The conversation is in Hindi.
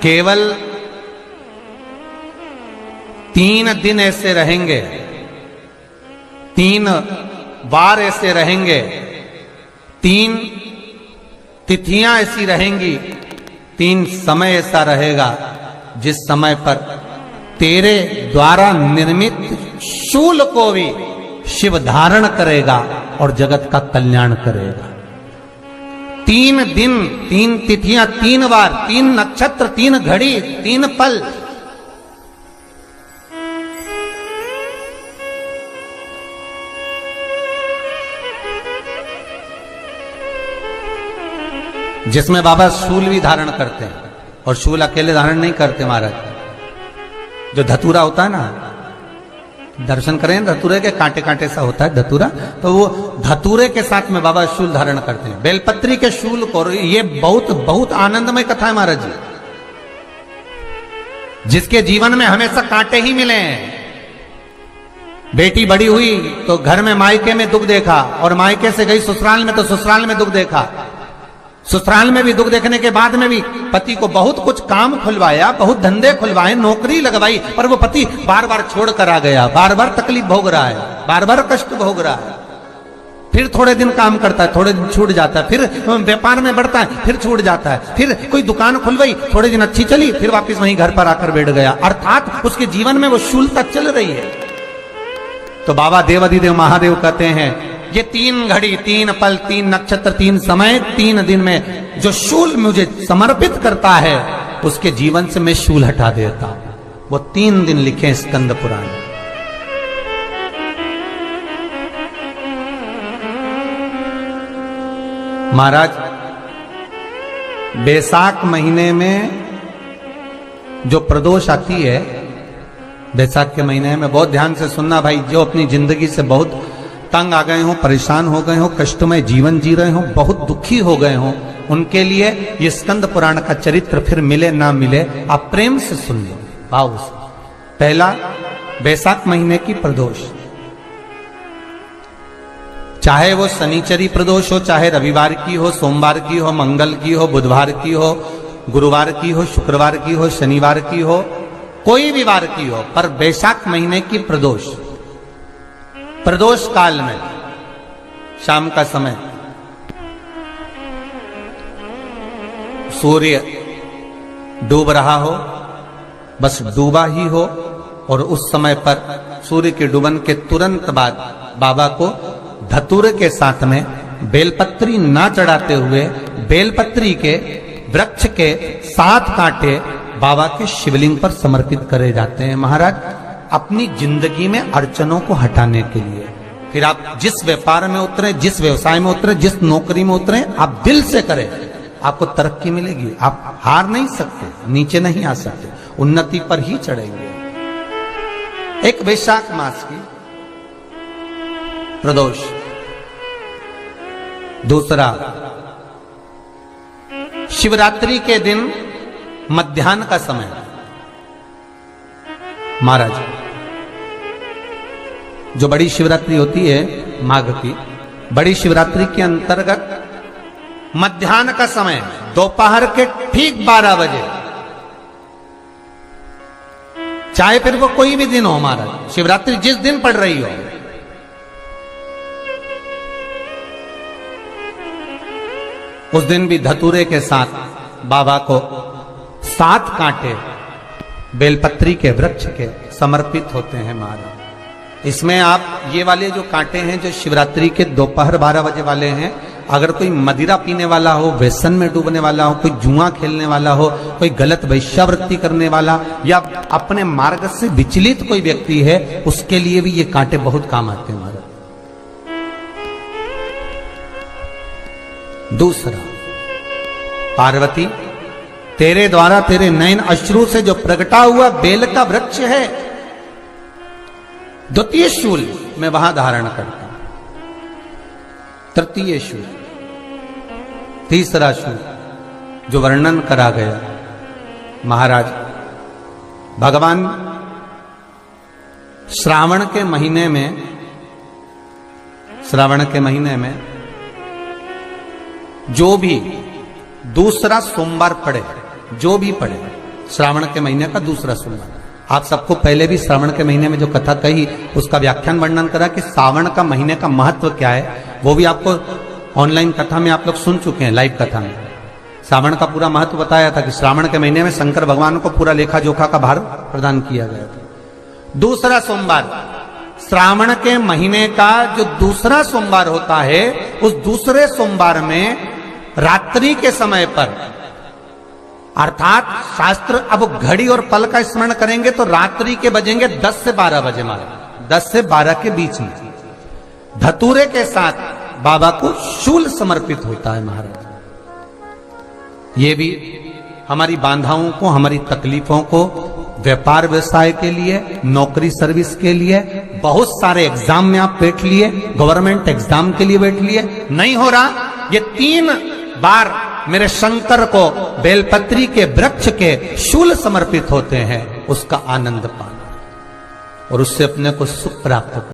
केवल 3 दिन ऐसे रहेंगे, 3 बार ऐसे रहेंगे, 3 तिथियां ऐसी रहेंगी, 3 समय ऐसा रहेगा जिस समय पर तेरे द्वारा निर्मित शूल को भी शिव धारण करेगा और जगत का कल्याण करेगा। 3 दिन, 3 तिथियां, 3 बार, 3 नक्षत्र, 3 घड़ी, 3 पल। जिसमें बाबा शूल भी धारण करते हैं, और शूल अकेले धारण नहीं करते महाराज। जो धतूरा होता है ना, दर्शन करें धतूरे के, कांटे कांटे सा होता है धतूरा, तो वो धतूरे के साथ में बाबा शूल धारण करते हैं, बेलपत्री के शूल को। ये बहुत बहुत आनंदमय कथा है महाराज जी। जिसके जीवन में हमेशा कांटे ही मिले हैं। बेटी बड़ी हुई तो घर में मायके में दुख देखा, और मायके से गई ससुराल में तो ससुराल में दुख देखा। ससुराल में भी दुख देखने के बाद में भी पति को बहुत कुछ काम खुलवाया, बहुत धंधे खुलवाए, नौकरी लगवाई, पर वो पति बार बार छोड़ कर आ गया, बार बार तकलीफ भोग रहा है, बार बार कष्ट भोग रहा है। फिर थोड़े दिन काम करता है, थोड़े दिन छूट जाता है, फिर व्यापार में बढ़ता है, फिर छूट जाता है, फिर कोई दुकान खुलवाई, थोड़े दिन अच्छी चली, फिर वापस वहीं घर पर आकर बैठ गया। अर्थात उसके जीवन में वो शूलता चल रही है। तो बाबा देवाधिदेव महादेव कहते हैं, ये 3 घड़ी, 3 पल, 3 नक्षत्र, 3 समय, 3 दिन में जो शूल मुझे समर्पित करता है, उसके जीवन से मैं शूल हटा देता हूं। वो 3 दिन लिखे स्कंद पुराण। महाराज, बैसाख महीने में जो प्रदोष आती है, बैसाख के महीने में बहुत ध्यान से सुनना भाई, जो अपनी जिंदगी से बहुत तंग आ गए हो, परेशान हो गए हो, कष्टमय जीवन जी रहे हो, बहुत दुखी हो गए हो, उनके लिए ये स्कंद पुराण का चरित्र फिर मिले ना मिले, आप प्रेम से सुन लो, भाव से। पहला, बैसाख महीने की प्रदोष, चाहे वो शनिचरी प्रदोष हो, चाहे रविवार की हो, सोमवार की हो, मंगल की हो, बुधवार की हो, गुरुवार की हो, शुक्रवार की हो, शनिवार की हो, कोई भी वार की हो, पर बैसाख महीने की प्रदोष, प्रदोष काल में शाम का समय सूर्य डूब रहा हो, बस डूबा ही हो, और उस समय पर सूर्य के डूबन के तुरंत बाद बाबा को धतूरे के साथ में बेलपत्री ना चढ़ाते हुए बेलपत्री के वृक्ष के 7 कांटे बाबा के शिवलिंग पर समर्पित करे जाते हैं महाराज, अपनी जिंदगी में अड़चनों को हटाने के लिए। फिर आप जिस व्यापार में उतरे, जिस व्यवसाय में उतरे, जिस नौकरी में उतरे, आप दिल से करें, आपको तरक्की मिलेगी। आप हार नहीं सकते, नीचे नहीं आ सकते, उन्नति पर ही चढ़ेंगे। एक वैशाख मास की प्रदोष। दूसरा, शिवरात्रि के दिन मध्याह्न का समय महाराज, जो बड़ी शिवरात्रि होती है माघ की, बड़ी शिवरात्रि के अंतर्गत मध्याह्न का समय, दोपहर के ठीक 12 बजे, चाहे फिर वो कोई भी दिन हो महाराज, शिवरात्रि जिस दिन पड़ रही हो, उस दिन भी धतूरे के साथ बाबा को 7 कांटे बेलपत्री के वृक्ष के समर्पित होते हैं महाराज। इसमें आप ये वाले जो कांटे हैं, जो शिवरात्रि के दोपहर 12 बजे वाले हैं, अगर कोई मदिरा पीने वाला हो, व्यसन में डूबने वाला हो, कोई जुआ खेलने वाला हो, कोई गलत वैश्यावृत्ति करने वाला, या अपने मार्ग से विचलित कोई व्यक्ति है, उसके लिए भी ये कांटे बहुत काम आते हैं महाराज। दूसरा, पार्वती, तेरे द्वारा तेरे नयन अश्रु से जो प्रगटा हुआ बेल का वृक्ष है, द्वितीय शूल मैं वहां धारण करता हूं, तृतीय शूल, तीसरा शूल जो वर्णन करा गया महाराज, भगवान श्रावण के महीने में जो भी दूसरा सोमवार पड़े, जो भी पड़े, श्रावण के महीने का दूसरा सोमवार। आप सबको पहले भी श्रावण के महीने में जो कथा कही उसका व्याख्यान वर्णन करा कि श्रावण का महीने का महत्व क्या है, वो भी आपको ऑनलाइन कथा में आप लोग सुन चुके हैं, लाइव कथा में श्रावण का पूरा महत्व बताया था कि श्रावण के महीने में शंकर भगवान को पूरा लेखा जोखा का भार प्रदान किया गया था। दूसरा सोमवार, श्रावण के महीने का जो दूसरा सोमवार होता है, उस दूसरे सोमवार में रात्रि के समय पर, अर्थात शास्त्र अब घड़ी और पल का स्मरण करेंगे तो रात्रि के बजेंगे 10 से 12 बजे, मारे 10 से 12 के बीच में धतूरे के साथ बाबा को शूल समर्पित होता है महाराज। ये भी हमारी बाधाओं को, हमारी तकलीफों को, व्यापार व्यवसाय के लिए, नौकरी सर्विस के लिए, बहुत सारे एग्जाम में आप बैठ लिए, गवर्नमेंट एग्जाम के लिए बैठ लिए, नहीं हो रहा, ये 3 बार मेरे शंकर को बेलपत्री के वृक्ष के शूल समर्पित होते हैं, उसका आनंद पाना और उससे अपने को सुख प्राप्त